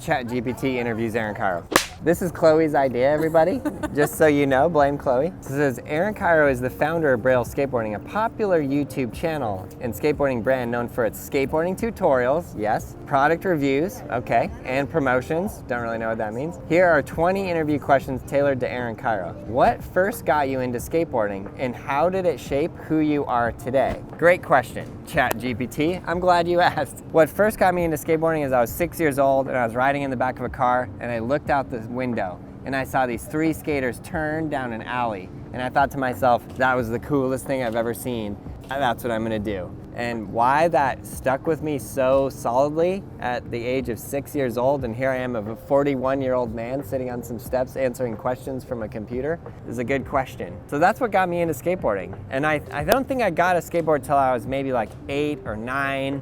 ChatGPT interviews Aaron Kyro. This is Chloe's idea, everybody. Just so you know, blame Chloe. It says, Aaron Kyro is the founder of Braille Skateboarding, a popular YouTube channel and skateboarding brand known for its skateboarding tutorials, yes, product reviews, okay, and promotions, don't really know what that means. Here are 20 interview questions tailored to Aaron Kyro. What first got you into skateboarding and how did it shape who you are today? Great question, ChatGPT. I'm glad you asked. What first got me into skateboarding is I was 6 years old and I was riding in the back of a car and I looked out the window and I saw these 3 skaters turn down an alley and I thought to myself, that was the coolest thing I've ever seen. That's what I'm gonna do. And why that stuck with me so solidly at the age of 6 years old, and here I am, a 41-year-old man sitting on some steps answering questions from a computer, is a good question. So that's what got me into skateboarding. And I don't think I got a skateboard till I was maybe like 8 or 9.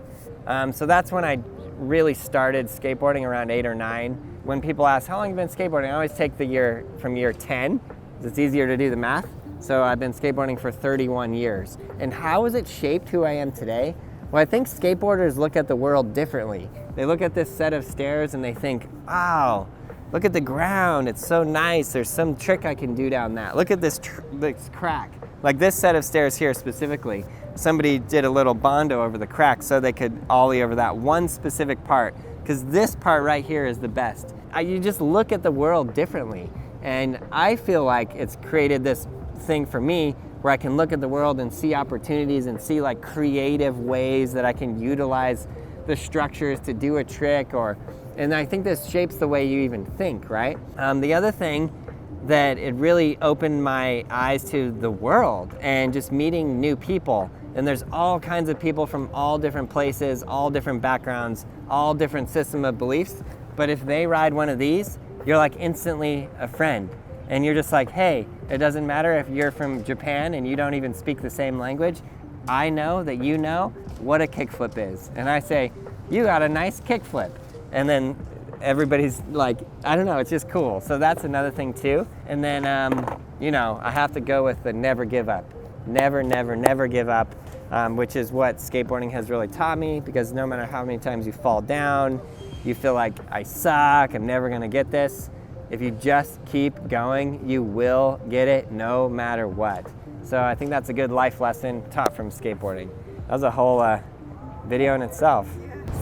So that's when I really started skateboarding, around 8 or 9. When people ask, how long have you been skateboarding? I always take the year from year 10, because it's easier to do the math. So I've been skateboarding for 31 years. And how has it shaped who I am today? Well, I think skateboarders look at the world differently. They look at this set of stairs and they think, wow, look at the ground, it's so nice. There's some trick I can do down that. Look at this crack. Like this set of stairs here specifically, somebody did a little Bondo over the crack so they could ollie over that one specific part, because this part right here is the best. You just look at the world differently. And I feel like it's created this thing for me where I can look at the world and see opportunities and see like creative ways that I can utilize the structures to do a trick, and I think this shapes the way you even think, right? The other thing that it really opened my eyes to the world and just meeting new people. And there's all kinds of people from all different places, all different backgrounds, all different system of beliefs. But if they ride one of these, you're like instantly a friend. And you're just like, hey, it doesn't matter if you're from Japan and you don't even speak the same language. I know that you know what a kickflip is. And I say, you got a nice kickflip. And then everybody's like, I don't know, it's just cool. So that's another thing too. And then, you know, I have to go with the never give up. Never, never, never give up, which is what skateboarding has really taught me, because no matter how many times you fall down, you feel like I suck, I'm never gonna get this. If you just keep going, you will get it no matter what. So I think that's a good life lesson taught from skateboarding. That was a whole video in itself.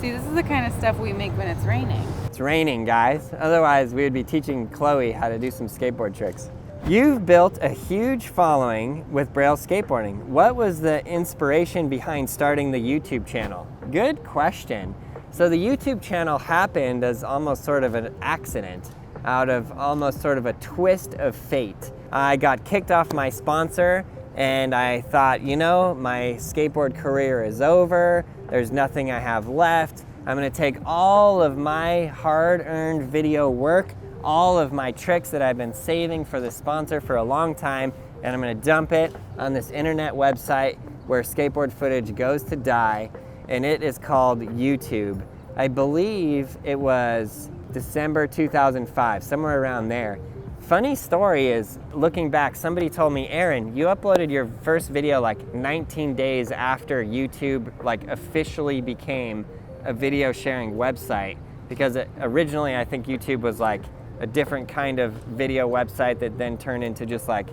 See, this is the kind of stuff we make when it's raining. It's raining, guys. Otherwise, we would be teaching Chloe how to do some skateboard tricks. You've built a huge following with Braille Skateboarding. What was the inspiration behind starting the YouTube channel? Good question. So the YouTube channel happened as almost sort of an accident, out of almost sort of a twist of fate. I got kicked off my sponsor and I thought, you know, my skateboard career is over. There's nothing I have left. I'm gonna take all of my hard-earned video work, all of my tricks that I've been saving for the sponsor for a long time, and I'm gonna dump it on this internet website where skateboard footage goes to die, and it is called YouTube. I believe it was December 2005, somewhere around there. Funny story is, looking back, somebody told me, Aaron, you uploaded your first video like 19 days after YouTube like officially became a video sharing website, because originally I think YouTube was like a different kind of video website that then turned into just like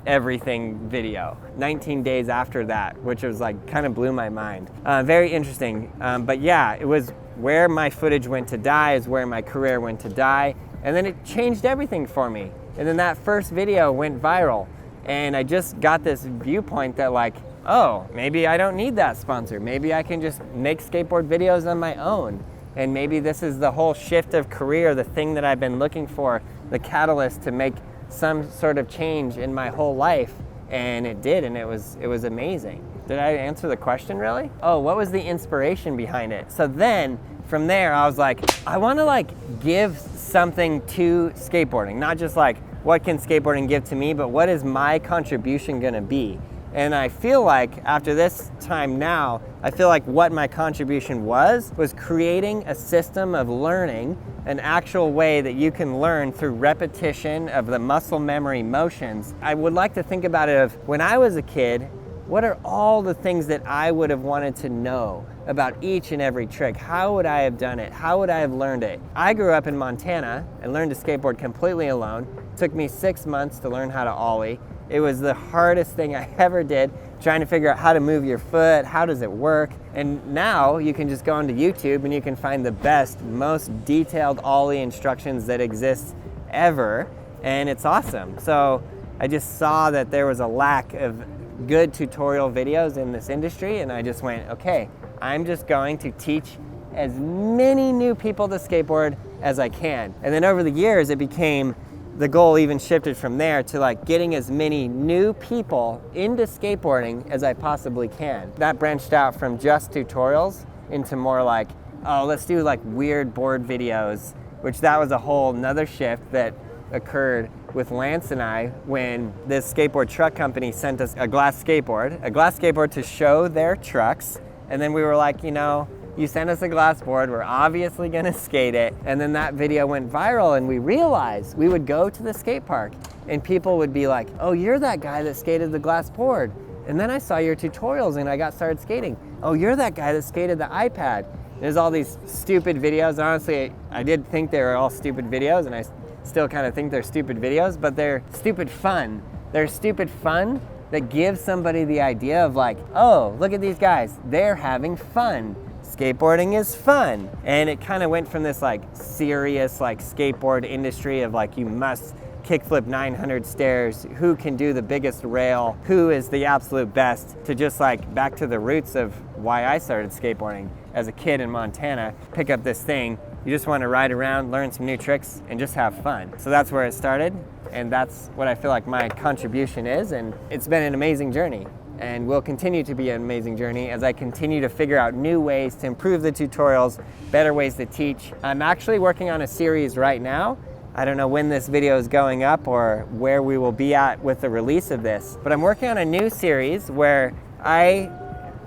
everything video. 19 days after that, which was like kind of blew my mind. Very interesting, but yeah, it was where my footage went to die, is where my career went to die. And then it changed everything for me. And then that first video went viral. And I just got this viewpoint that like, oh, maybe I don't need that sponsor. Maybe I can just make skateboard videos on my own. And maybe this is the whole shift of career, the thing that I've been looking for, the catalyst to make some sort of change in my whole life. And it did, and it was amazing. Did I answer the question really? Oh, what was the inspiration behind it? So then, from there, I was like, I wanna like give something to skateboarding, not just like, what can skateboarding give to me, but what is my contribution gonna be? And I feel like after this time now, I feel like what my contribution was creating a system of learning, an actual way that you can learn through repetition of the muscle memory motions. I would like to think about it of when I was a kid, what are all the things that I would have wanted to know about each and every trick? How would I have done it? How would I have learned it? I grew up in Montana and learned to skateboard completely alone. It took me 6 months to learn how to ollie. It was the hardest thing I ever did, trying to figure out how to move your foot, how does it work? And now you can just go onto YouTube and you can find the best, most detailed ollie instructions that exist ever, and it's awesome. So I just saw that there was a lack of good tutorial videos in this industry, and I just went, okay, I'm just going to teach as many new people to skateboard as I can. And then over the years, it became, the goal even shifted from there to like getting as many new people into skateboarding as I possibly can. That branched out from just tutorials into more like, oh, let's do like weird board videos, which that was a whole nother shift that occurred with Lance and I when this skateboard truck company sent us a glass skateboard to show their trucks. And then we were like, you know, you sent us a glass board, we're obviously gonna skate it. And then that video went viral and we realized we would go to the skate park and people would be like, oh, you're that guy that skated the glass board. And then I saw your tutorials and I got started skating. Oh, you're that guy that skated the iPad. There's all these stupid videos. Honestly, I did think they were all stupid videos, and I still kind of think they're stupid videos, but they're stupid fun. They're stupid fun that gives somebody the idea of like, oh, look at these guys, they're having fun. Skateboarding is fun. And it kind of went from this like serious like skateboard industry of like, you must kickflip 900 stairs, who can do the biggest rail, who is the absolute best, to just like back to the roots of why I started skateboarding as a kid in Montana. Pick up this thing, you just want to ride around, learn some new tricks, and just have fun. So that's where it started, and that's what I feel like my contribution is, and it's been an amazing journey. And will continue to be an amazing journey as I continue to figure out new ways to improve the tutorials, better ways to teach. I'm actually working on a series right now. I don't know when this video is going up or where we will be at with the release of this, but I'm working on a new series where I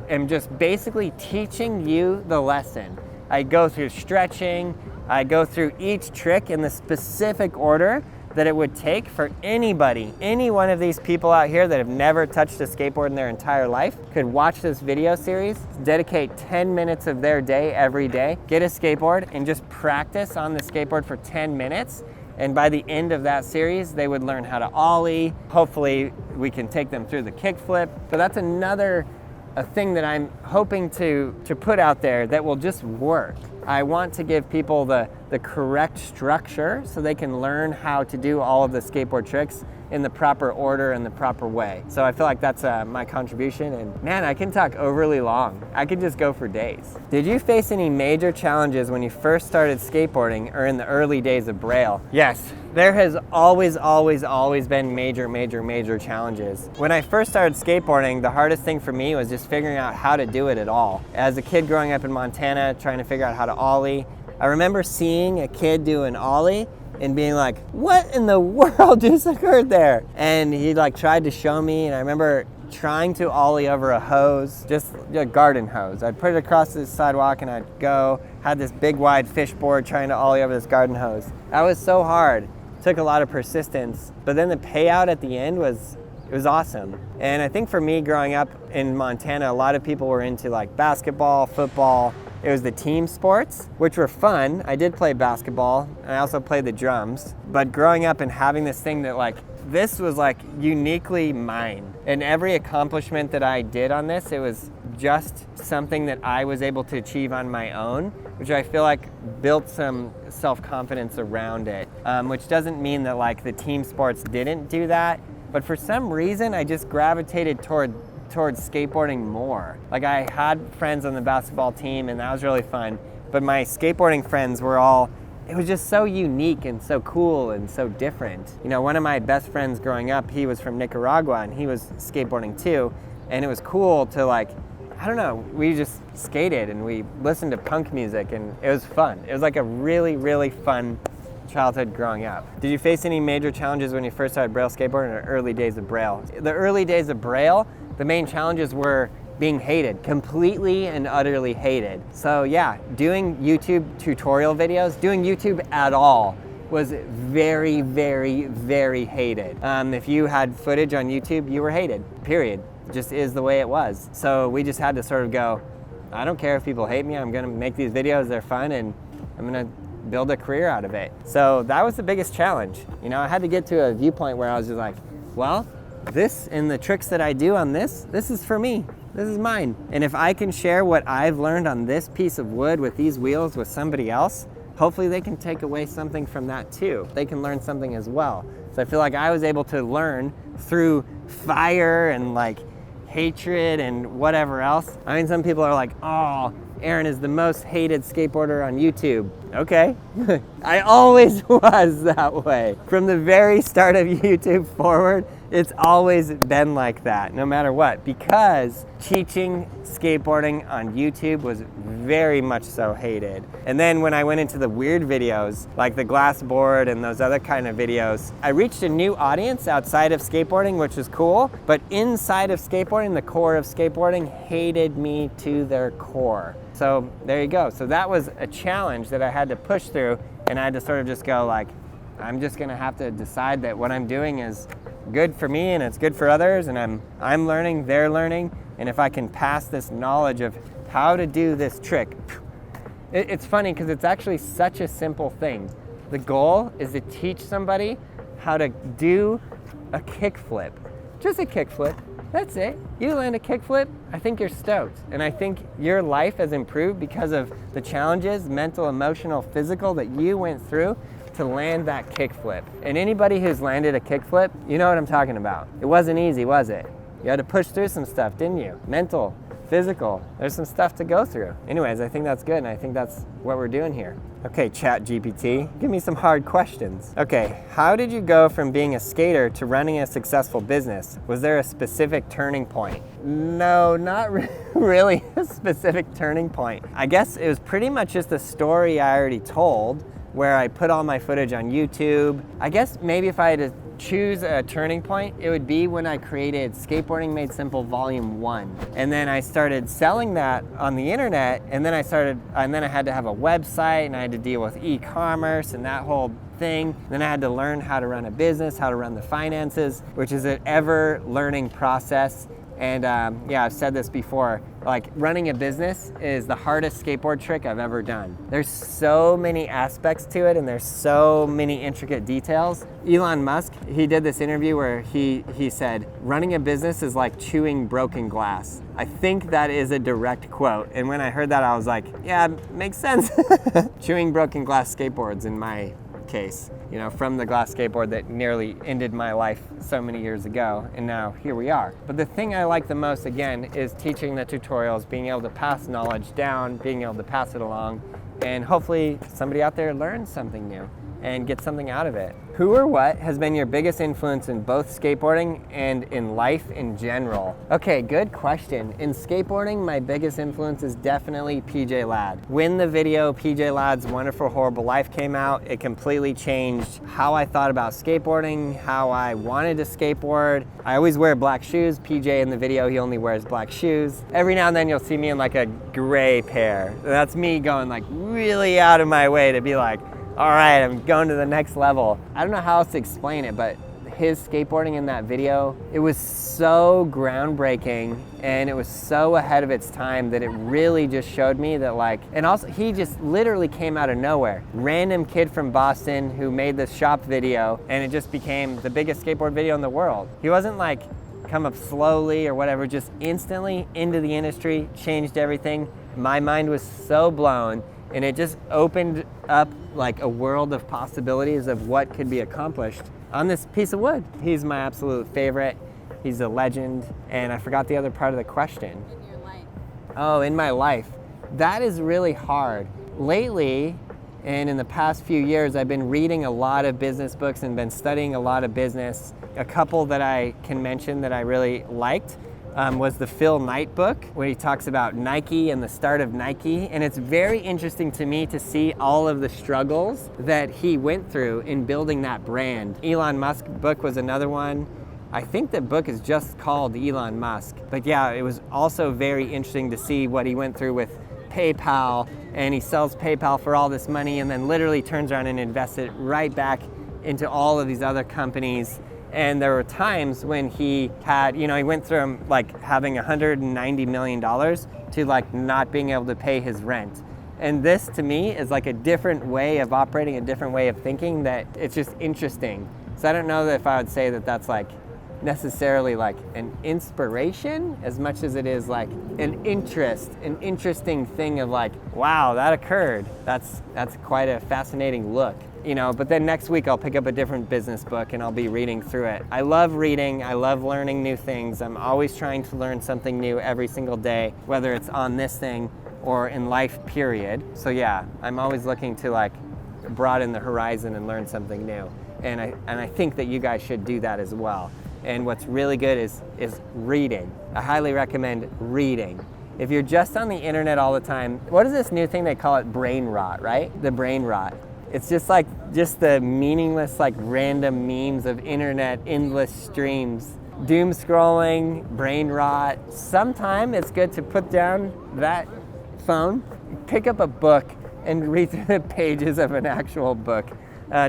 am just basically teaching you the lesson. I go through stretching, I go through each trick in the specific order that it would take for anybody, any one of these people out here that have never touched a skateboard in their entire life could watch this video series, dedicate 10 minutes of their day every day, get a skateboard and just practice on the skateboard for 10 minutes. And by the end of that series, they would learn how to ollie. Hopefully we can take them through the kickflip. But that's another thing that I'm hoping to put out there that will just work. I want to give people the correct structure so they can learn how to do all of the skateboard tricks in the proper order and the proper way. So I feel like that's my contribution, and man, I can talk overly long. I could just go for days. Did you face any major challenges when you first started skateboarding or in the early days of Braille? Yes, there has always been major challenges. When I first started skateboarding, the hardest thing for me was just figuring out how to do it at all. As a kid growing up in Montana, trying to figure out how to ollie, I remember seeing a kid do an ollie and being like, what in the world just occurred there? And he like tried to show me, and I remember trying to ollie over a hose, just a garden hose. I'd put it across the sidewalk and I'd go, had this big wide fish board trying to ollie over this garden hose. That was so hard, took a lot of persistence, but then the payout at the end was awesome. And I think for me growing up in Montana, a lot of people were into like basketball, football. It was the team sports, which were fun. I did play basketball, and I also played the drums. But growing up and having this thing that like, this was like uniquely mine. And every accomplishment that I did on this, it was just something that I was able to achieve on my own, which I feel like built some self-confidence around it. Which doesn't mean that like the team sports didn't do that, but for some reason I just gravitated towards skateboarding more. Like I had friends on the basketball team and that was really fun, but my skateboarding friends were all, it was just so unique and so cool and so different. You know, one of my best friends growing up, he was from Nicaragua and he was skateboarding too, and it was cool to like, I don't know, we just skated and we listened to punk music and it was fun. It was like a really fun childhood growing up. Did you face any major challenges when you first started Braille skateboarding in the early days of Braille? The early days of Braille, the main challenges were being hated, completely and utterly hated. So yeah, doing YouTube tutorial videos, doing YouTube at all was very hated. If you had footage on YouTube, you were hated, period. It just is the way it was. So we just had to sort of go, I don't care if people hate me, I'm gonna make these videos, they're fun, and I'm gonna build a career out of it. So that was the biggest challenge. You know, I had to get to a viewpoint where I was just like, well, this and the tricks that I do on this is for me. This is mine. And if I can share what I've learned on this piece of wood with these wheels with somebody else, hopefully they can take away something from that too. They can learn something as well. So I feel like I was able to learn through fire and like hatred and whatever else. I mean, some people are like, oh, Aaron is the most hated skateboarder on YouTube. Okay, I always was that way. From the very start of YouTube forward, it's always been like that, no matter what, because teaching skateboarding on YouTube was very much so hated. And then when I went into the weird videos, like the glass board and those other kind of videos, I reached a new audience outside of skateboarding, which was cool, but inside of skateboarding, the core of skateboarding hated me to their core. So there you go. So that was a challenge that I had to push through, and I had to sort of just go like, I'm just gonna have to decide that what I'm doing is good for me and it's good for others, and I'm learning, they're learning, and if I can pass this knowledge of how to do this trick. It's funny because it's actually such a simple thing. The goal is to teach somebody how to do a kickflip. Just a kickflip. That's it. You land a kickflip, I think you're stoked. And I think your life has improved because of the challenges, mental, emotional, physical, that you went through to land that kickflip. And anybody who's landed a kickflip, you know what I'm talking about. It wasn't easy, was it? You had to push through some stuff, didn't you? Mental, physical, there's some stuff to go through. Anyways, I think that's good, and I think that's what we're doing here. Okay, Chat GPT, give me some hard questions. Okay, how did you go from being a skater to running a successful business? Was there a specific turning point? No, not really a specific turning point. I guess it was pretty much just a story I already told, where I put all my footage on YouTube. I guess maybe if I had to choose a turning point, it would be when I created Skateboarding Made Simple Volume 1. And then I started selling that on the internet, and then I had to have a website, and I had to deal with e-commerce and that whole thing. Then I had to learn how to run a business, how to run the finances, which is an ever learning process. And yeah, I've said this before, like running a business is the hardest skateboard trick I've ever done. There's so many aspects to it, and there's so many intricate details. Elon Musk, he did this interview where he said, running a business is like chewing broken glass. I think that is a direct quote. And when I heard that, I was like, yeah, makes sense. Chewing broken glass skateboards in my case, you know, from the glass skateboard that nearly ended my life so many years ago, and now here we are. But the thing I like the most, again, is teaching the tutorials, being able to pass knowledge down, being able to pass it along, and hopefully somebody out there learns something new and get something out of it. Who or what has been your biggest influence in both skateboarding and in life in general? Okay, good question. In skateboarding, my biggest influence is definitely PJ Ladd. When the video PJ Ladd's Wonderful Horrible Life came out, it completely changed how I thought about skateboarding, how I wanted to skateboard. I always wear black shoes. PJ in the video, he only wears black shoes. Every now and then you'll see me in like a gray pair. That's me going like really out of my way to be like, all right, I'm going to the next level. I don't know how else to explain it, but his skateboarding in that video, it was so groundbreaking, and it was so ahead of its time that it really just showed me that like, and also he just literally came out of nowhere. Random kid from Boston who made this shop video, and it just became the biggest skateboard video in the world. He wasn't like come up slowly or whatever, just instantly into the industry, changed everything. My mind was so blown, and it just opened up like a world of possibilities of what could be accomplished on this piece of wood. He's my absolute favorite. He's a legend. And I forgot the other part of the question. In your life. Oh, in my life. That is really hard. Lately, and in the past few years, I've been reading a lot of business books and been studying a lot of business. A couple that I can mention that I really liked was the Phil Knight book, where he talks about Nike and the start of Nike. And it's very interesting to me to see all of the struggles that he went through in building that brand. Elon Musk book was another one. I think the book is just called Elon Musk. But yeah, it was also very interesting to see what he went through with PayPal, and he sells PayPal for all this money and then literally turns around and invests it right back into all of these other companies. And there were times when he had, he went from like having $190 million to like not being able to pay his rent. And this to me is like a different way of operating, a different way of thinking that it's just interesting. So I don't know if I would say that that's like necessarily like an inspiration as much as it is like an interesting thing of like, wow, that occurred. That's quite a fascinating look. But then next week I'll pick up a different business book and I'll be reading through it. I love reading, I love learning new things. I'm always trying to learn something new every single day, whether it's on this thing or in life, period. So yeah, I'm always looking to like broaden the horizon and learn something new. And I think that you guys should do that as well. And what's really good is reading. I highly recommend reading. If you're just on the internet all the time, what is this new thing they call it? Brain rot, right? The brain rot. It's just the meaningless, like random memes of internet, endless streams, doom scrolling, brain rot. Sometime it's good to put down that phone, pick up a book, and read through the pages of an actual book.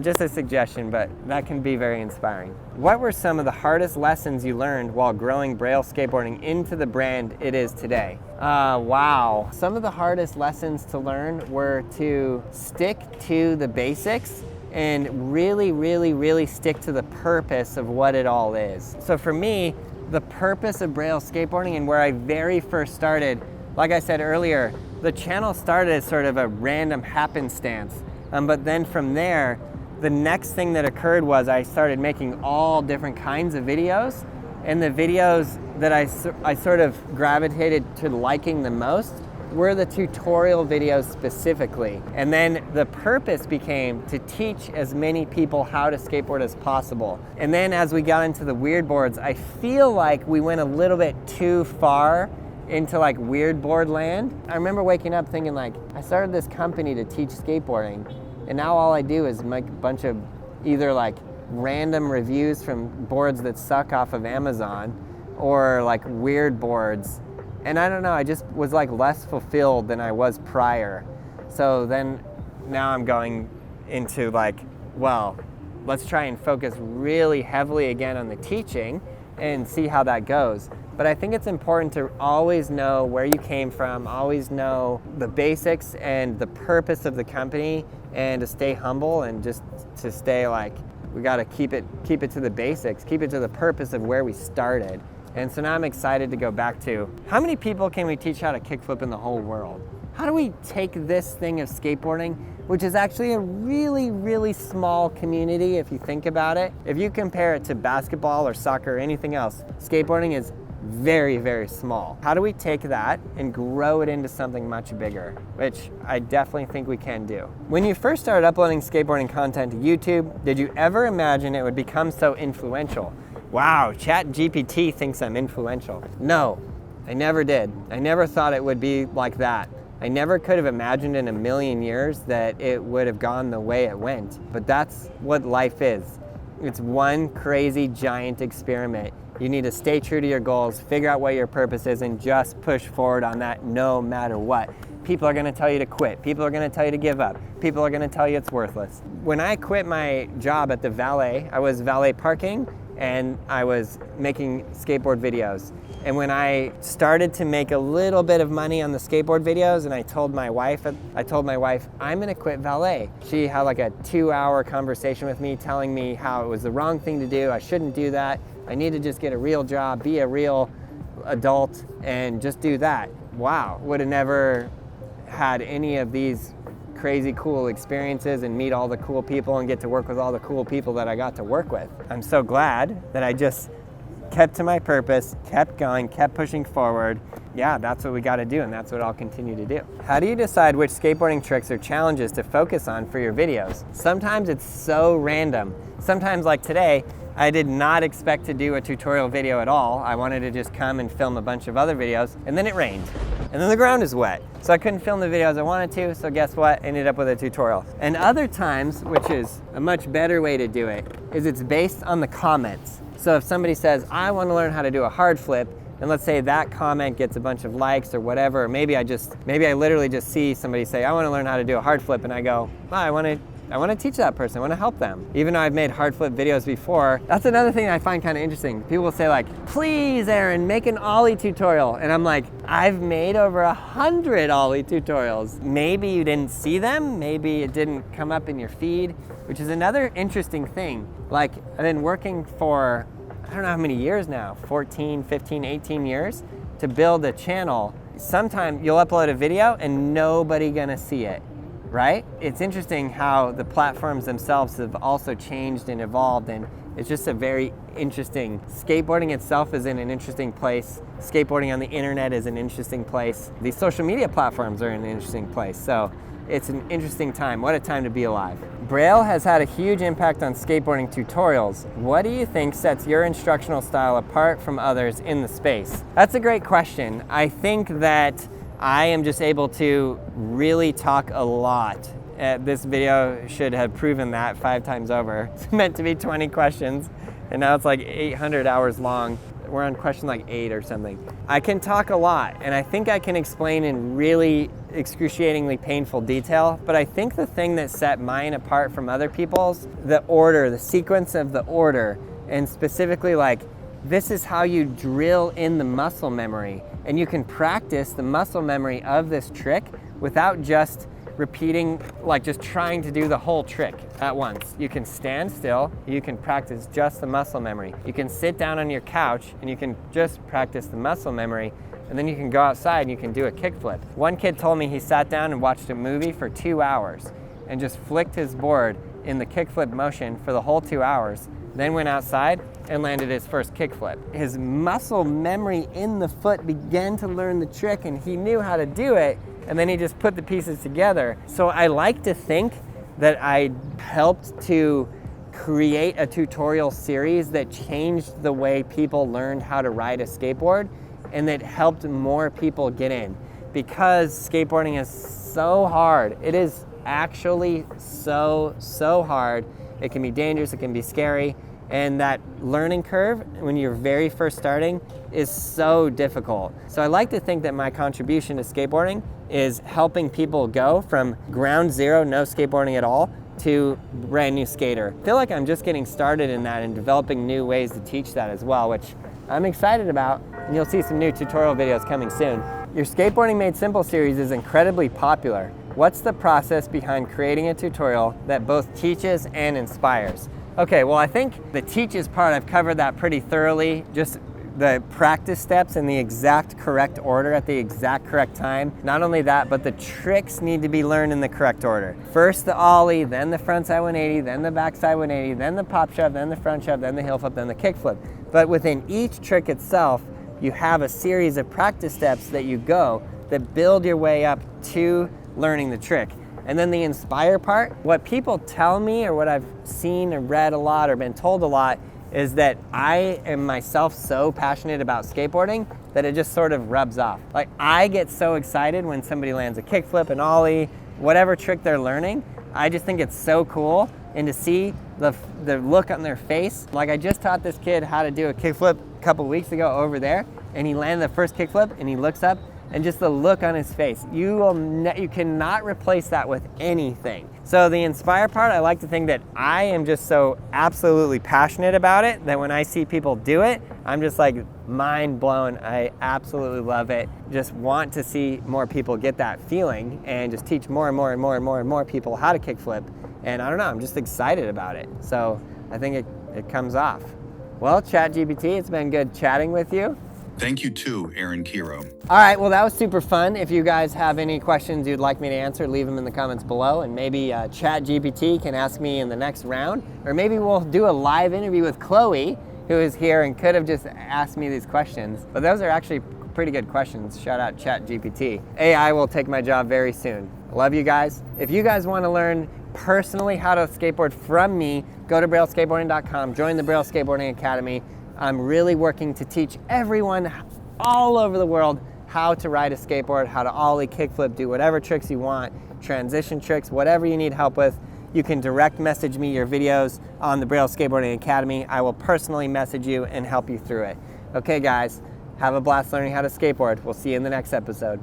Just a suggestion, but that can be very inspiring. What were some of the hardest lessons you learned while growing Braille Skateboarding into the brand it is today? Wow. Some of the hardest lessons to learn were to stick to the basics and really stick to the purpose of what it all is. So for me, the purpose of Braille Skateboarding and where I very first started, like I said earlier, the channel started as sort of a random happenstance. But then from there, the next thing that occurred was I started making all different kinds of videos. And the videos that I sort of gravitated to liking the most were the tutorial videos specifically. And then the purpose became to teach as many people how to skateboard as possible. And then as we got into the weird boards, I feel like we went a little bit too far into like weird board land. I remember waking up thinking like, I started this company to teach skateboarding, and now all I do is make a bunch of either like random reviews from boards that suck off of Amazon or like weird boards. And I don't know, I just was like less fulfilled than I was prior. So then now I'm going into like, well, let's try and focus really heavily again on the teaching and see how that goes. But I think it's important to always know where you came from, always know the basics and the purpose of the company, and to stay humble and just to stay like, we gotta keep it to the basics, keep it to the purpose of where we started. And so now I'm excited to go back to, how many people can we teach how to kickflip in the whole world? How do we take this thing of skateboarding, which is actually a really small community if you think about it. If you compare it to basketball or soccer or anything else, skateboarding is very small. How do we take that and grow it into something much bigger, which I definitely think we can do. When you first started uploading skateboarding content to YouTube, did you ever imagine it would become so influential? Wow, GPT thinks I'm influential. No, I never did. I never thought it would be like that. I never could have imagined in a million years that it would have gone the way it went. But that's what life is. It's one crazy giant experiment. You need to stay true to your goals, figure out what your purpose is, and just push forward on that no matter what. People are gonna tell you to quit. People are gonna tell you to give up. People are gonna tell you it's worthless. When I quit my job at the valet, I was valet parking and I was making skateboard videos. And when I started to make a little bit of money on the skateboard videos, and I told my wife, I'm gonna quit valet. She had like a 2-hour conversation with me telling me how it was the wrong thing to do, I shouldn't do that, I need to just get a real job, be a real adult, and just do that. Wow, would have never had any of these crazy cool experiences and meet all the cool people and get to work with all the cool people that I got to work with. I'm so glad that I just kept to my purpose, kept going, kept pushing forward. Yeah, that's what we got to do, and that's what I'll continue to do. How do you decide which skateboarding tricks or challenges to focus on for your videos? Sometimes it's so random. Sometimes, like today, I did not expect to do a tutorial video at all. I wanted to just come and film a bunch of other videos, and then it rained. And then the ground is wet. So I couldn't film the videos I wanted to, so guess what? I ended up with a tutorial. And other times, which is a much better way to do it, is it's based on the comments. So if somebody says, I want to learn how to do a hard flip, and let's say that comment gets a bunch of likes or whatever, or maybe I literally just see somebody say, I want to learn how to do a hard flip, and I go, well, I want I want to teach that person, I want to help them. Even though I've made hard flip videos before, that's another thing I find kind of interesting. People will say like, please Aaron, make an ollie tutorial. And I'm like, I've made over 100 ollie tutorials. Maybe you didn't see them, maybe it didn't come up in your feed, which is another interesting thing. Like, I've been working for, I don't know how many years now, 14, 15, 18 years to build a channel. Sometime you'll upload a video and nobody gonna see it, right? It's interesting how the platforms themselves have also changed and evolved, and it's just a very interesting, skateboarding itself is in an interesting place. Skateboarding on the internet is an interesting place. These social media platforms are in an interesting place. So it's an interesting time. What a time to be alive. Braille has had a huge impact on skateboarding tutorials. What do you think sets your instructional style apart from others in the space? That's a great question. I think that I am just able to really talk a lot. This video should have proven that 5 times over. It's meant to be 20 questions, and now it's like 800 hours long. We're on question like 8 or something. I can talk a lot, and I think I can explain in really excruciatingly painful detail, but I think the thing that set mine apart from other people's, the order, the sequence of the order, and specifically like, this is how you drill in the muscle memory, and you can practice the muscle memory of this trick without just repeating, like just trying to do the whole trick at once. You can stand still, you can practice just the muscle memory. You can sit down on your couch and you can just practice the muscle memory, and then you can go outside and you can do a kickflip. One kid told me he sat down and watched a movie for 2 hours and just flicked his board in the kickflip motion for the whole 2 hours, then went outside and landed his first kickflip. His muscle memory in the foot began to learn the trick, and he knew how to do it, and then he just put the pieces together. So I like to think that I helped to create a tutorial series that changed the way people learned how to ride a skateboard, and that helped more people get in. Because skateboarding is so hard. It is actually so hard. It can be dangerous, it can be scary, and that learning curve when you're very first starting is so difficult. So I like to think that my contribution to skateboarding is helping people go from ground zero, no skateboarding at all, to brand new skater. I feel like I'm just getting started in that and developing new ways to teach that as well, which I'm excited about, and you'll see some new tutorial videos coming soon. Your Skateboarding Made Simple series is incredibly popular. What's the process behind creating a tutorial that both teaches and inspires? Okay, well I think the teaches part, I've covered that pretty thoroughly. Just the practice steps in the exact correct order at the exact correct time. Not only that, but the tricks need to be learned in the correct order. First the ollie, then the frontside 180, then the backside 180, then the pop shove, then the front shove, then the heel flip, then the kick flip. But within each trick itself, you have a series of practice steps that you go that build your way up to learning the trick. And then the inspire part, what people tell me or what I've seen or read a lot or been told a lot is that I am myself so passionate about skateboarding that it just sort of rubs off. Like, I get so excited when somebody lands a kickflip, an ollie, whatever trick they're learning. I just think it's so cool, and to see the look on their face. Like, I just taught this kid how to do a kickflip a couple weeks ago over there, and he landed the first kickflip and he looks up, and just the look on his face, you cannot replace that with anything. So the inspire part, I like to think that I am just so absolutely passionate about it that when I see people do it, I'm just like mind blown. I absolutely love it. Just want to see more people get that feeling and just teach more and more and more and more and more people how to kickflip. And I don't know, I'm just excited about it. So I think it comes off. Well, ChatGPT, it's been good chatting with you. Thank you too, Aaron Kyro. All right, well that was super fun. If you guys have any questions you'd like me to answer, leave them in the comments below, and maybe ChatGPT can ask me in the next round, or maybe we'll do a live interview with Chloe, who is here and could have just asked me these questions. But those are actually pretty good questions. Shout out ChatGPT. AI will take my job very soon. I love you guys. If you guys want to learn personally how to skateboard from me, go to brailleskateboarding.com, join the Braille Skateboarding Academy. I'm really working to teach everyone all over the world how to ride a skateboard, how to ollie, kickflip, do whatever tricks you want, transition tricks, whatever you need help with. You can direct message me your videos on the Braille Skateboarding Academy. I will personally message you and help you through it. Okay guys, have a blast learning how to skateboard. We'll see you in the next episode.